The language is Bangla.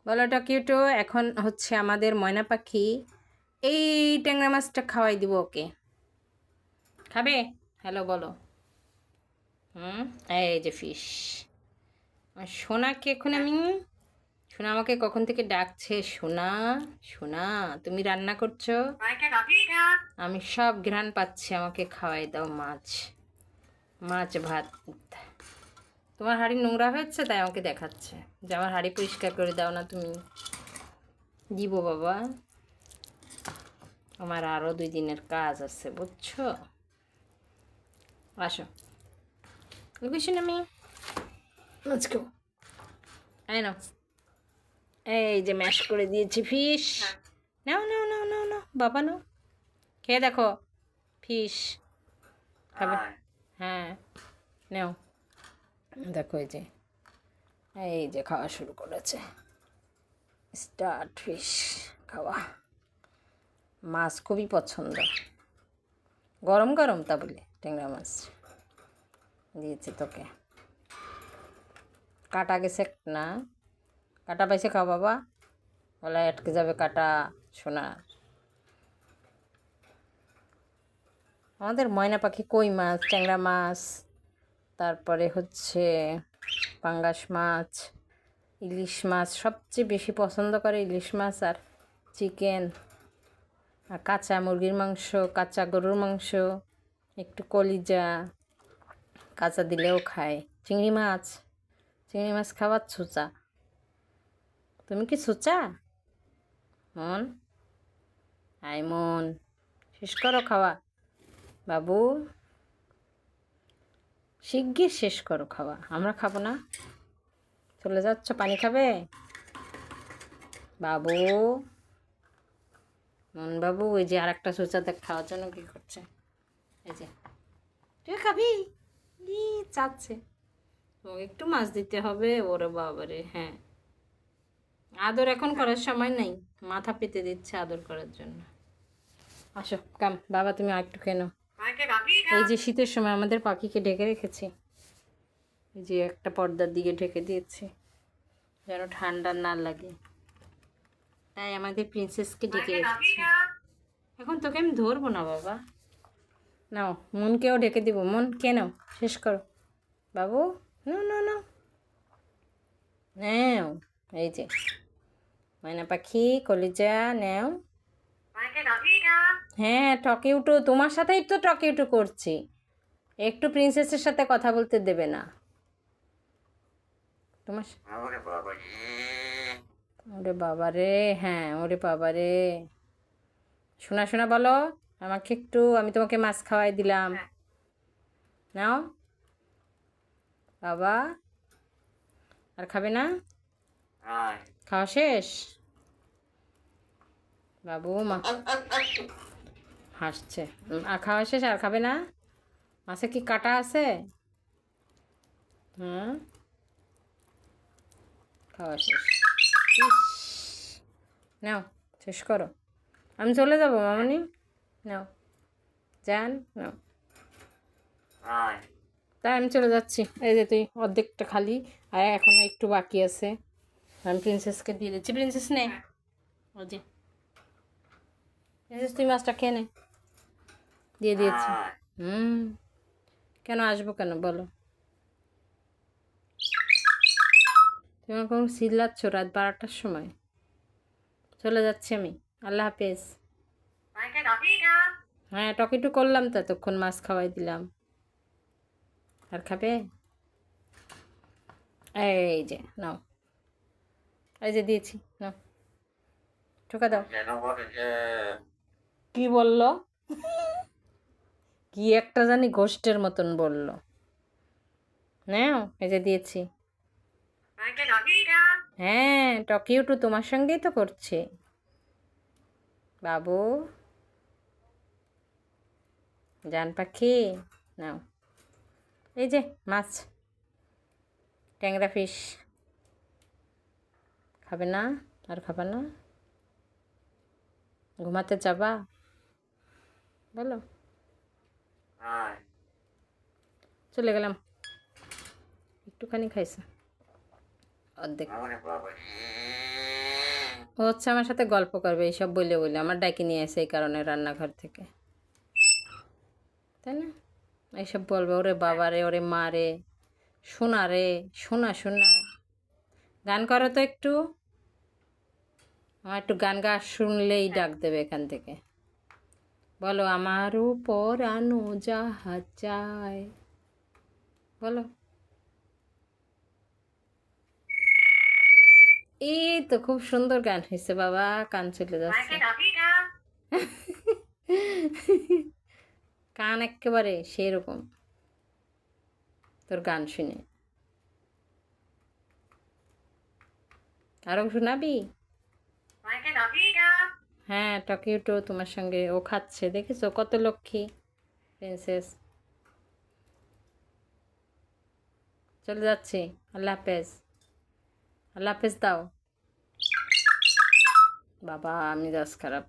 বলো টকিউটো, এখন হচ্ছে আমাদের ময়না পাখি এই ট্যাংরা মাছটা খাওয়াই দিব ওকে। খাবে? হ্যালো বলো। এই যে ফিশ। সোনাকে এখন আমি, সোনা আমাকে কখন থেকে ডাকছে, সোনা সোনা তুমি রান্না করছো, আমি সব ঘ্রাণ পাচ্ছি, আমাকে খাওয়াই দাও মাছ, মাছ ভাত। তোমার হাঁড়ি নোংরা হয়েছে তাই আমাকে দেখাচ্ছে যে আমার হাঁড়ি পরিষ্কার করে দাও না তুমি। দিব বাবা, আমার আরও 2 দিনের কাজ আছে বুঝছো। আসো লোকেশন আমি আজকেও এই নাও, এই যে ম্যাশ করে দিয়েছি ফিশ। নাও নাও নাও নাও নাও বাবা নাও, খেয়ে দেখো ফিশ খাবে। হ্যাঁ নাও, দেখো এই যে খাওয়া শুরু করেছে, স্টার্ট ফিশ খাওয়া। মাছ খুবই পছন্দ, গরম গরম তা বলে ট্যাংরা মাছ দিয়েছি তোকে। কাটা গেছে না, কাটা পাইছে খাও বাবা, গলায় আটকে যাবে কাটা সোনা। আমাদের ময়না পাখি কই মাছ, ট্যাংরা মাছ, তারপরে হচ্ছে পাঙ্গাস মাছ, ইলিশ মাছ সবচেয়ে বেশি পছন্দ করে, ইলিশ মাছ আর চিকেন আর কাঁচা মুরগির মাংস, কাঁচা গরুর মাংস, একটু কলিজা কাঁচা দিলেও খায়। চিংড়ি মাছ খাওয়ার ছুচা, তুমি কি ছুচা মন? আই মন, শেষ করো খাওয়া বাবু, শিগগির শেষ করো খাওয়া, আমরা খাবো না। চলে যাচ্ছ, পানি খাবে বাবু? মন বাবু ওই যে আর একটা সোচা দেখ খাওয়ার জন্য কী করছে, এই যে তুই খাবি, ই চাচ্ছে ও, একটু মাছ দিতে হবে ওরে বাবারে। হ্যাঁ, আদর এখন করার সময় নেই, মাথা পেতে দিচ্ছে আদর করার জন্য। আসো কাম বাবা, তুমি আর একটু খেয়ে নাও। এই যে শীতের সময় আমাদের পাখিকে ঢেকে রেখেছি, এই যে একটা পর্দার দিকে ঢেকে দিয়েছি যেন ঠান্ডা না লাগে, তাই আমাদের প্রিন্সেসকে ঢেকে রেখেছি। এখন তোকে আমি ধরবো না বাবা, নাও মনকেও ঢেকে দিব, মন কে নাও, শেষ করো বাবু, নাও নাও নাও নাও, এই যে ময়না পাখি কলিজা নাও। হ্যাঁ টকে উঠো, তোমার সাথেই তো টকে উঠো করছি, একটু প্রিন্সেসের সাথে কথা বলতে দেবে না তোমার। ওরে বাবা রে, হ্যাঁ ওরে বাবা রে, শোনা শোনা বলো আমাকে একটু, আমি তোমাকে মাছ খাওয়াই দিলাম, নাও বাবা। আর খাবে না? খাওয়া শেষ বাবু, মা হাসছে। আর খাওয়া শেষ, আর খাবে না? মাছে কি কাটা আছে? হ্যাঁ, খাওয়া শেষ। ইস, নাও শেষ করো, আমি চলে যাবো মামনি, নাও যান নাও। তাই আমি চলে যাচ্ছি, এই যে তুই অর্ধেকটা খালি আর এখনো একটু বাকি আছে, আমি প্রিন্সেসকে দিয়ে দিচ্ছি। প্রিন্সেস নে, ও যে প্রিন্সেস তুই মাছটা খেয়ে নে, দিয়ে দিয়েছি। কেন আসবো কেন বলো, তুমি এখন চিল্লাচ্ছ রাত 12টার সময়। চলে যাচ্ছি আমি, আল্লাহ হাফেজ। হ্যাঁ টকিটু করলাম তো এতক্ষণ, মাছ খাওয়াই দিলাম। আর খাবে? এই যে নাও, এই যে দিয়েছি নাও, ঠোকা দাও। কি বললো, কি একটা জানি ঘোষ্টের মতন বললো, নাও এই যে দিয়েছি। হ্যাঁ টকিউটু তোমার সঙ্গেই তো করছে বাবু, জান পাখি নাও, এই যে মাছ, ট্যাংরা ফিশ খাবে না? আর খাবে না? ঘুমাতে যাবা বলো? চলে গেলাম, একটুখানি খাইছে অর্ধেক। ও হচ্ছে আমার সাথে গল্প করবে এইসব বলে বলে আমার ডাকি নিয়ে আসে এই কারণে রান্নাঘর থেকে, তাই না? এইসব বলবে ওরে বাবা রে, ওরে মা রে, শোনা রে, শোনা শোনা। গান করো তো একটু, আমার একটু গান গা শুনলেই ডাক দেবে এখান থেকে। বলো আমার উপর আনো যাহা চায়, বলো। এই তো খুব সুন্দর গান হয়েছে বাবা, কান চলে যাচ্ছে। কান একেবারে সেরকম তোর গান শুনে। আরো শোনাবি? হ্যাঁ টকিউটো তোমার সঙ্গে ও খাচ্ছে, দেখেছো কত লক্ষ্মী প্রিন্সেস। চলে যাচ্ছি, আল্লাহ হাফেজ। আল্লাহ হাফেজ দাও। বাবা মেজাজ খারাপ।